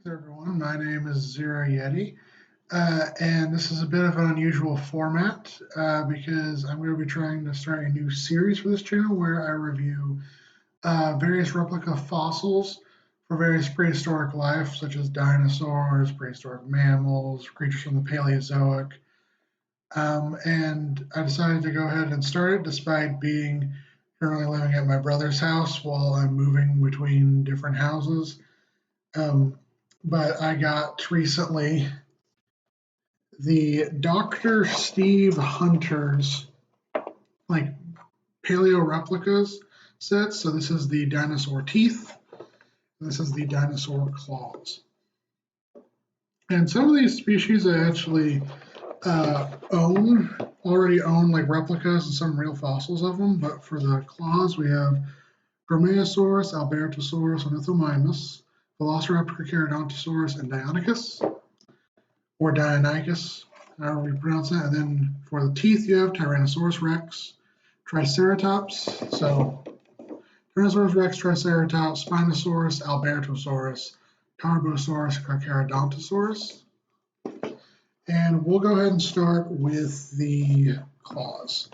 Everyone. My name is Zero Yeti, and this is a bit of an unusual format because I'm going to be trying to start a new series for this channel where I review various replica fossils for various prehistoric life, such as dinosaurs, prehistoric mammals, creatures from the Paleozoic. And I decided to go ahead and start it despite being currently living at my brother's house while I'm moving between different houses. But I got recently the Dr. Steve Hunter's like paleo replicas set. So this is the dinosaur teeth, and this is the dinosaur claws. And some of these species I actually already own like replicas and some real fossils of them. But for the claws, we have Dromaeosaurus, Albertosaurus, Ornithomimus, Velociraptor, Charodontosaurus, and Deinonychus, or Deinonychus, however you pronounce that. And then for the teeth, you have Tyrannosaurus Rex, Triceratops, so Tyrannosaurus Rex, Triceratops, Spinosaurus, Albertosaurus, Tarbosaurus, Carcharodontosaurus. And we'll go ahead and start with the claws.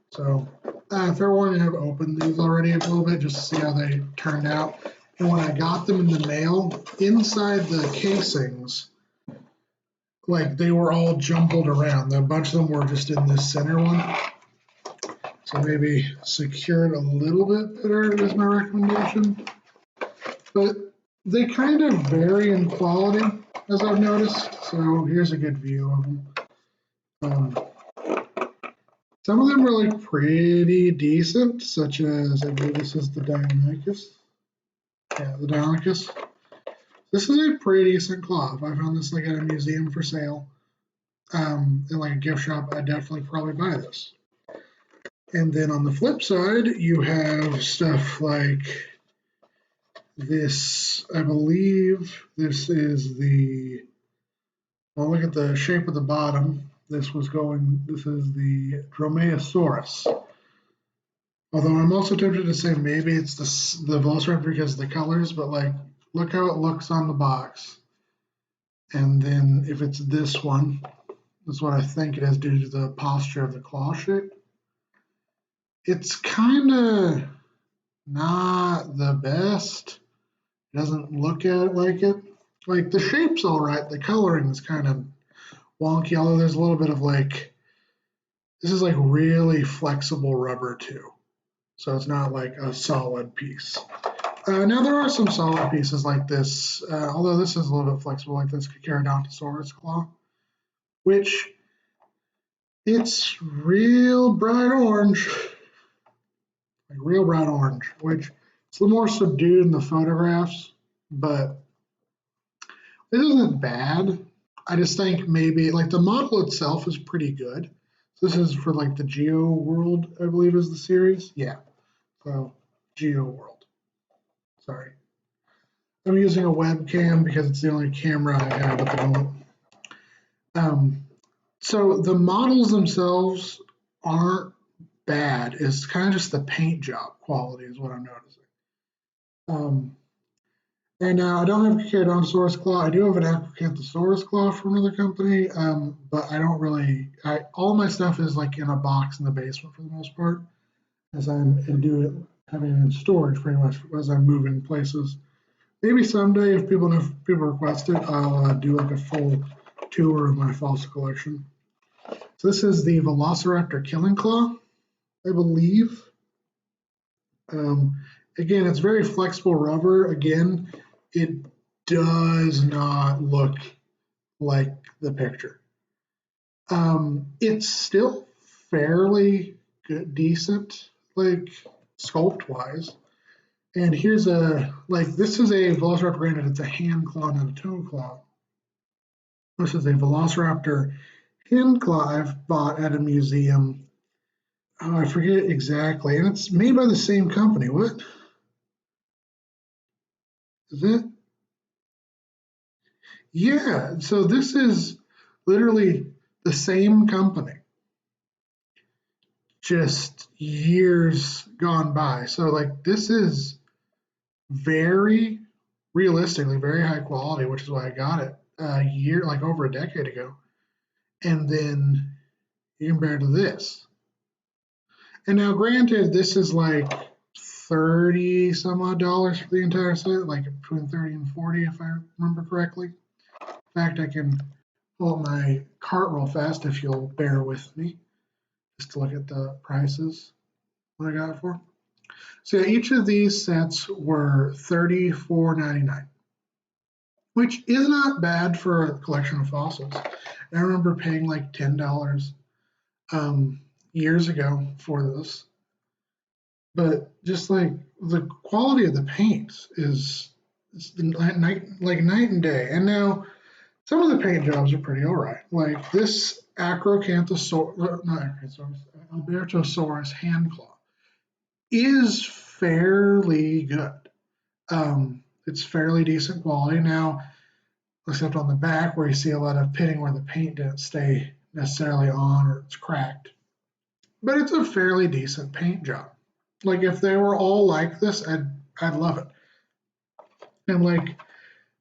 So fair warning, I've opened these already a little bit just to see how they turned out. And when I got them in the mail, inside the casings, like they were all jumbled around. A bunch of them were just in this center one. So maybe secured a little bit better is my recommendation. But they kind of vary in quality, as I've noticed. So here's a good view of them. Some of them are like pretty decent, such as, I believe this is the Deinonychus. Yeah, the Deinonychus. This is a pretty decent claw. If I found this like at a museum for sale, in like a gift shop, I'd definitely probably buy this. And then on the flip side, you have stuff like this. I believe this is the, well, look at the shape of the bottom. This is the Dromaeosaurus. Although I'm also tempted to say maybe it's the Velociraptor because of the colors, but like, look how it looks on the box. And then if it's this one, that's what I think it is due to the posture of the claw shape. It's kind of not the best. It doesn't look at it like it. Like the shape's all right. The coloring is kind of wonky, although there's a little bit of like, this is like really flexible rubber too. So it's not like a solid piece. Now there are some solid pieces like this, although this is a little bit flexible like this Carcharodontosaurus claw, which it's real bright orange, like real bright orange, which it's a little more subdued in the photographs, but this isn't bad. I just think maybe like the model itself is pretty good. So this is for like the Geoworld, I believe is the series. Yeah, so Geoworld. Sorry. I'm using a webcam because it's the only camera I have at the moment. So the models themselves aren't bad. It's kind of just the paint job quality is what I'm noticing. And now I don't have a Charodontosaurus claw. I do have an Acrocanthosaurus claw from another company, but I don't really. All my stuff is like in a box in the basement for the most part, as I'm having it in storage pretty much as I'm moving places. Maybe someday, if people request it, I'll do like a full tour of my fossil collection. So this is the Velociraptor Killing Claw, I believe. Again, it's very flexible rubber. Again, it does not look like the picture. It's still fairly good, decent, like sculpt-wise. And here's this is a Velociraptor, granted it's a hand claw, not a toe claw. This is a Velociraptor hand claw I've bought at a museum. Oh, I forget exactly. And it's made by the same company. What? Is it? Yeah, so this is literally the same company, just years gone by. So like this is very realistically very high quality, which is why I got it a year, like over a decade ago. And then you compare it to this. And now, granted, this is like 30 some odd dollars for the entire set, like between 30 and 40, if I remember correctly. In fact, I can pull up my cart real fast if you'll bear with me, just to look at the prices, what I got it for. So yeah, each of these sets were $34.99, which is not bad for a collection of fossils. I remember paying like $10 years ago for this, but just like the quality of the paints is like night and day. And now some of the paint jobs are pretty all right. Like this Acrocanthosaurus, not Acrocanthosaurus, Albertosaurus hand claw is fairly good. It's fairly decent quality. Now, except on the back where you see a lot of pitting where the paint didn't stay necessarily on or it's cracked. But it's a fairly decent paint job. Like if they were all like this, I'd love it. And like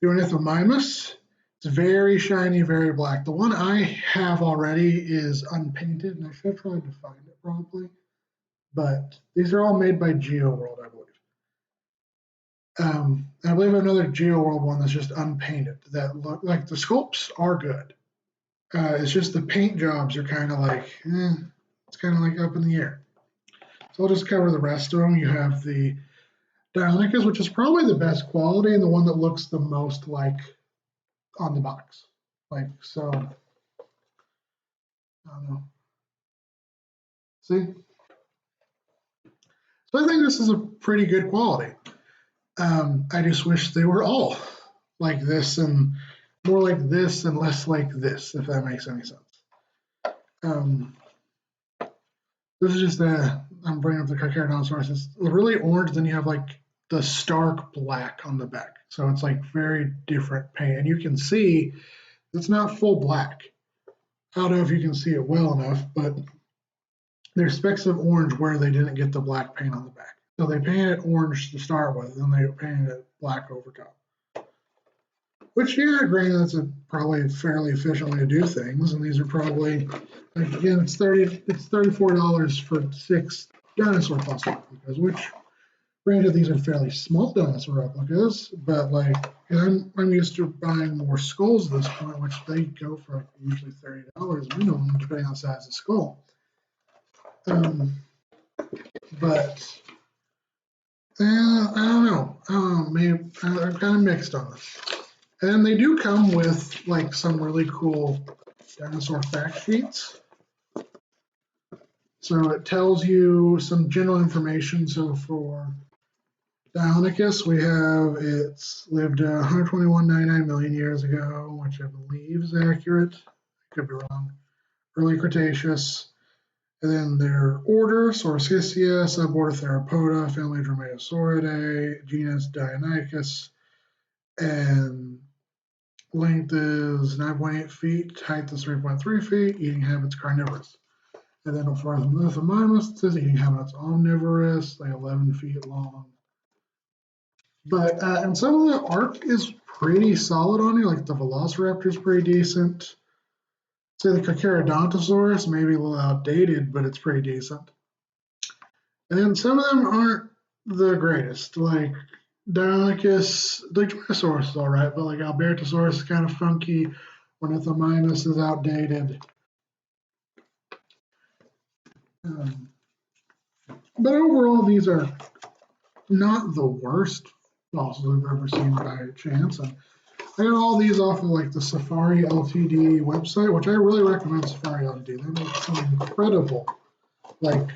the Ornithomimus, it's very shiny, very black. The one I have already is unpainted, and I should have tried to find it probably. But these are all made by Geoworld, I believe. I believe another Geoworld one that's just unpainted that look like the sculpts are good. It's just the paint jobs are kind of like, it's kind of like up in the air. So I'll just cover the rest of them. You have the Deinonychus, which is probably the best quality and the one that looks the most like on the box. Like, so, I don't know. See? So I think this is a pretty good quality. I just wish they were all like this and more like this and less like this, if that makes any sense. This is just I'm bringing up the Carcharodontosaurus. It's really orange, then you have like the stark black on the back. So it's like very different paint. And you can see it's not full black. I don't know if you can see it well enough, but there's specks of orange where they didn't get the black paint on the back. So they painted it orange to start with, and they painted it black over top. Which, yeah, granted, that's probably a fairly efficient way to do things. And these are probably, like, again, it's $34 for 6 dinosaur fossil replicas, which, granted, these are fairly small dinosaur replicas, but like, I'm used to buying more skulls at this point, which they go for like usually $30 minimum, depending on the size of the skull. But I don't know. Maybe I'm kind of mixed on this. And they do come with like some really cool dinosaur fact sheets. So it tells you some general information. So for Deinonychus, we have it's lived 121.99 million years ago, which I believe is accurate. Could be wrong. Early Cretaceous. And then their order, Saurischiia, suborder Theropoda, family Dromaeosauridae, genus Deinonychus, and length is 9.8 feet, height is 3.3 feet, eating habits carnivorous. And then for Ornithomimus, it says eating habits omnivorous, like 11 feet long. But and some of the art is pretty solid on here, like the Velociraptor is pretty decent. Say the Carcharodontosaurus, maybe a little outdated, but it's pretty decent. And then some of them aren't the greatest, like Deinonychus, like Dinosaurus is all right, but like Albertosaurus is kind of funky. Ornithomimus is outdated. But overall, these are not the worst fossils I've ever seen by chance. And I got all these off of like the Safari Ltd website, which I really recommend Safari Ltd. They make some incredible like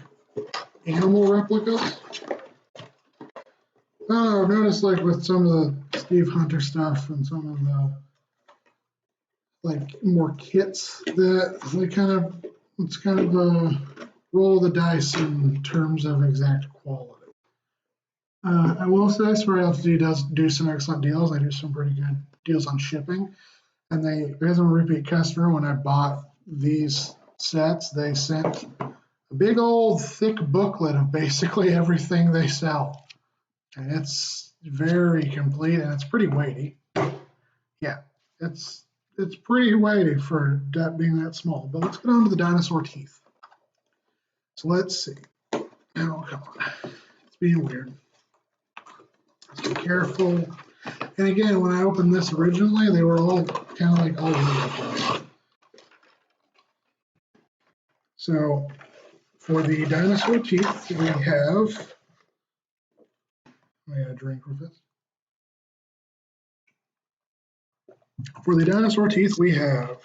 animal replicas. I've noticed like with some of the Steve Hunter stuff and some of the like more kits that they it's kind of a roll the dice in terms of exact quality. I will say Safari Ltd does do some excellent deals. They do some pretty good deals on shipping. And because I'm a repeat customer, when I bought these sets, they sent a big old thick booklet of basically everything they sell. And it's very complete, and it's pretty weighty. Yeah, it's pretty weighty for that being that small. But let's get on to the dinosaur teeth. So let's see. Oh, come on. It's being weird. Let's be careful. And again, when I opened this originally, they were all kind of like all over the place. So for the dinosaur teeth, we have, I got a drink with this. For the dinosaur teeth, we have,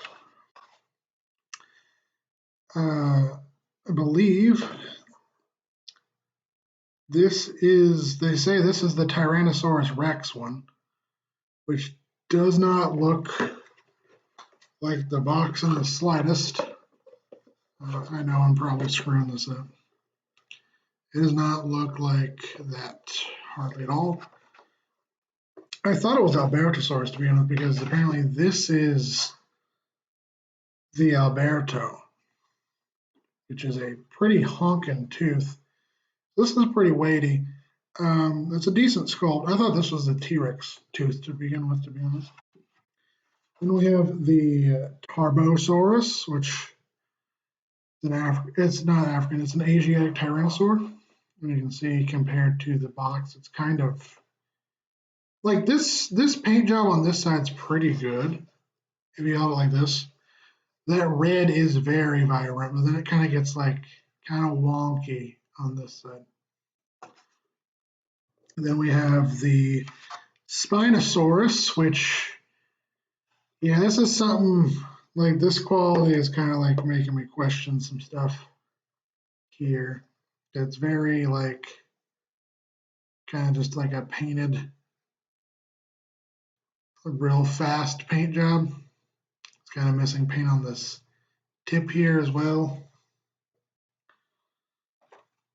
I believe, this is, they say this is the Tyrannosaurus Rex one, which does not look like the box in the slightest. I know I'm probably screwing this up. It does not look like that hardly at all. I thought it was Albertosaurus, to be honest, because apparently this is the Alberto, which is a pretty honking tooth. This is pretty weighty. It's a decent sculpt. I thought this was the T-Rex tooth to begin with, to be honest. Then we have the Tarbosaurus, which is it's not African, it's an Asiatic Tyrannosaur. And you can see compared to the box, it's kind of like this paint job on this side is pretty good. If you hold it like this, that red is very vibrant, but then it kind of gets like kind of wonky on this side. And then we have the Spinosaurus, which, yeah, this is something like this quality is kind of like making me question some stuff here. It's very like kind of just like a painted, a real fast paint job. It's kind of missing paint on this tip here as well.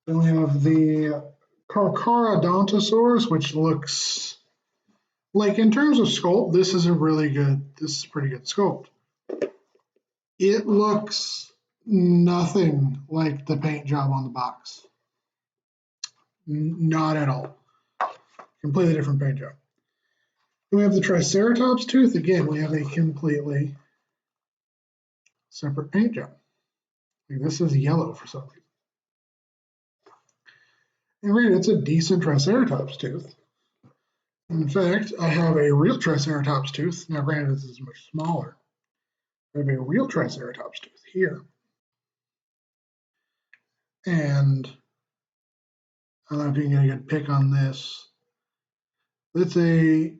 Then we have the Carcharodontosaurus, which looks like, in terms of sculpt, this is pretty good sculpt. It looks nothing like the paint job on the box. Not at all. Completely different paint job. Then we have the Triceratops tooth. Again, we have a completely separate paint job. Like, this is yellow for some reason. And granted, it's a decent Triceratops tooth. In fact, I have a real Triceratops tooth. Now, granted, this is much smaller. I have a real Triceratops tooth here. And I don't know if you can get a good pick on this. It's a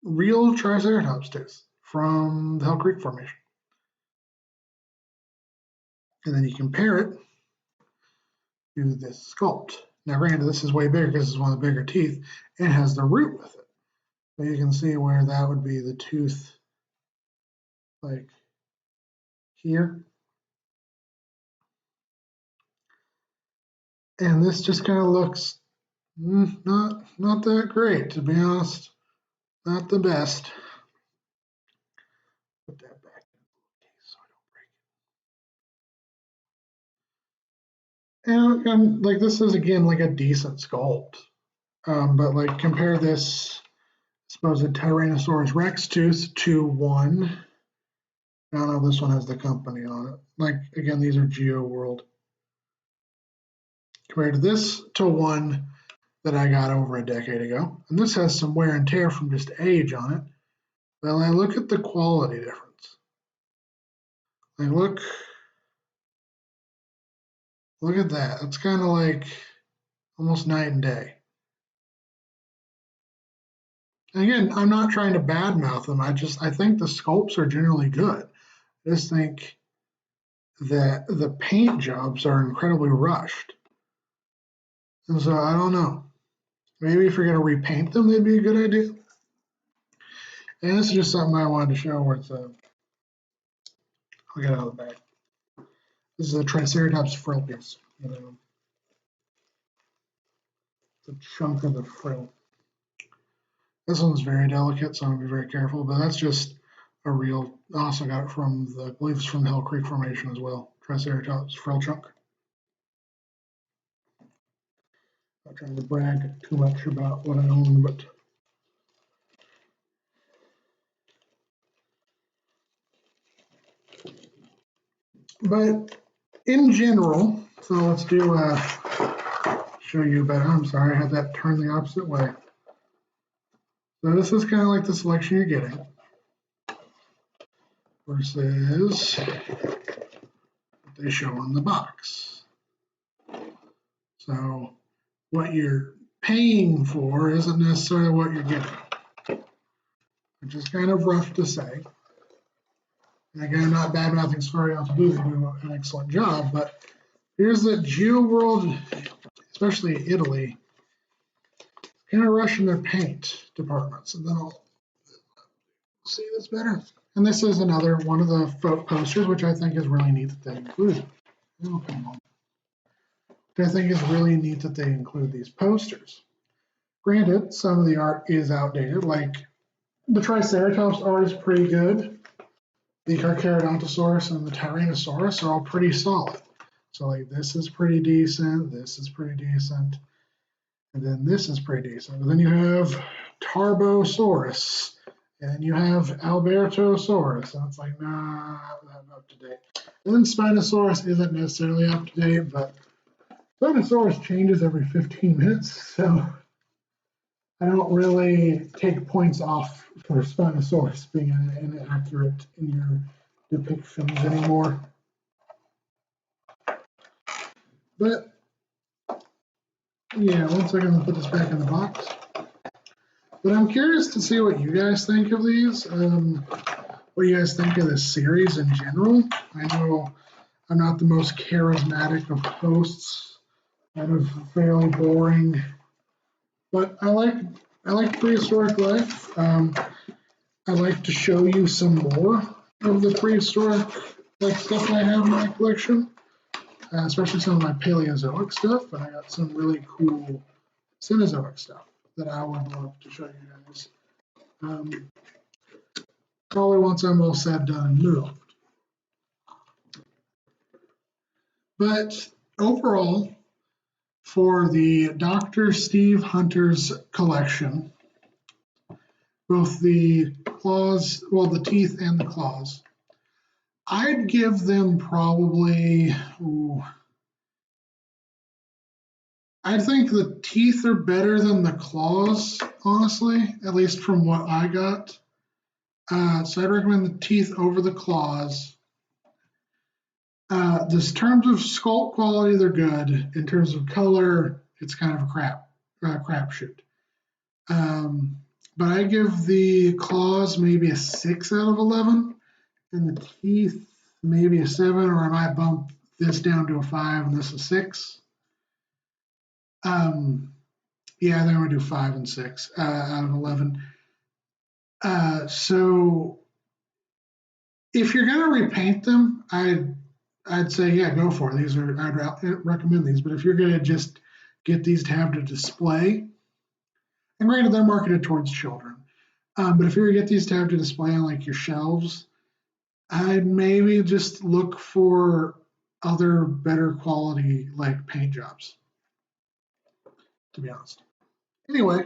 real Triceratops tooth from the Hell Creek Formation. And then you compare it to this sculpt. Now, granted, this is way bigger because it's one of the bigger teeth and has the root with it. So you can see where that would be the tooth, like here. And this just kind of looks not that great, to be honest. Not the best. Put that back in the case so I don't break it. And like, this is again like a decent sculpt, but like compare this supposed Tyrannosaurus Rex tooth to one. I don't know, this one has the company on it. Like, again, these are Geoworld. Compared to this to one that I got over a decade ago. And this has some wear and tear from just age on it. But I look at the quality difference. Like, look at that. It's kind of like almost night and day. And again, I'm not trying to badmouth them. I think the sculpts are generally good. I just think that the paint jobs are incredibly rushed. And so I don't know. Maybe if you're going to repaint them, they'd be a good idea. And this is just something I wanted to show where it's a, I'll get it out of the bag. This is a Triceratops frill piece. The chunk of the frill. This one's very delicate, so I'm going to be very careful, but that's just a real, I also got it from I believe it's from the Hell Creek Formation as well, Triceratops frill chunk. Not trying to brag too much about what I own, but in general, so let's do show you better. I'm sorry, I had that turned the opposite way. So this is kind of like the selection you're getting versus what they show on the box. So what you're paying for isn't necessarily what you're getting, which is kind of rough to say. And again, I'm not bad mouthing Safari to do an excellent job, but here's the Geoworld, especially Italy, kind of rushing their paint departments. And then I'll see this better. And this is another one of the posters, which I think is really neat that they include. Oh, come on. I think is really neat that they include these posters. Granted, some of the art is outdated, like the Triceratops art is pretty good. The Carcharodontosaurus and the Tyrannosaurus are all pretty solid. So like this is pretty decent, this is pretty decent, and then this is pretty decent. But then you have Tarbosaurus, and you have Albertosaurus, and it's like, nah, that's up to date. And then Spinosaurus isn't necessarily up to date, but Dinosaur changes every 15 minutes, so I don't really take points off for Spinosaurus being inaccurate in your depictions anymore. But yeah, one second, I'll put this back in the box. But I'm curious to see what you guys think of these, what you guys think of this series in general. I know I'm not the most charismatic of hosts. Kind of fairly boring, but I like prehistoric life. I like to show you some more of the prehistoric stuff I have in my collection, especially some of my Paleozoic stuff. But I got some really cool Cenozoic stuff that I would love to show you guys. Probably once I'm all said, done, and moved. But overall, for the Dr. Steve Hunter's collection, both the claws, well, the teeth and the claws, I'd give them probably, I think the teeth are better than the claws, honestly, at least from what I got. So I'd recommend the teeth over the claws. In terms of sculpt quality, they're good. In terms of color, it's kind of a crapshoot. But I give the claws maybe a 6 out of 11, and the teeth maybe a 7, or I might bump this down to a 5 and this a 6. Yeah, then we do 5 and 6 out of 11. So if you're gonna repaint them, I'd say, yeah, go for it. I'd recommend these. But if you're gonna just get these to have to display, and granted they're marketed towards children, but if you're gonna get these to have to display on like your shelves, I'd maybe just look for other better quality like paint jobs, to be honest. Anyway,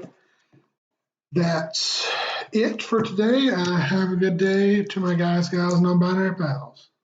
that's it for today. Have a good day to my guys, gals, non-binary pals.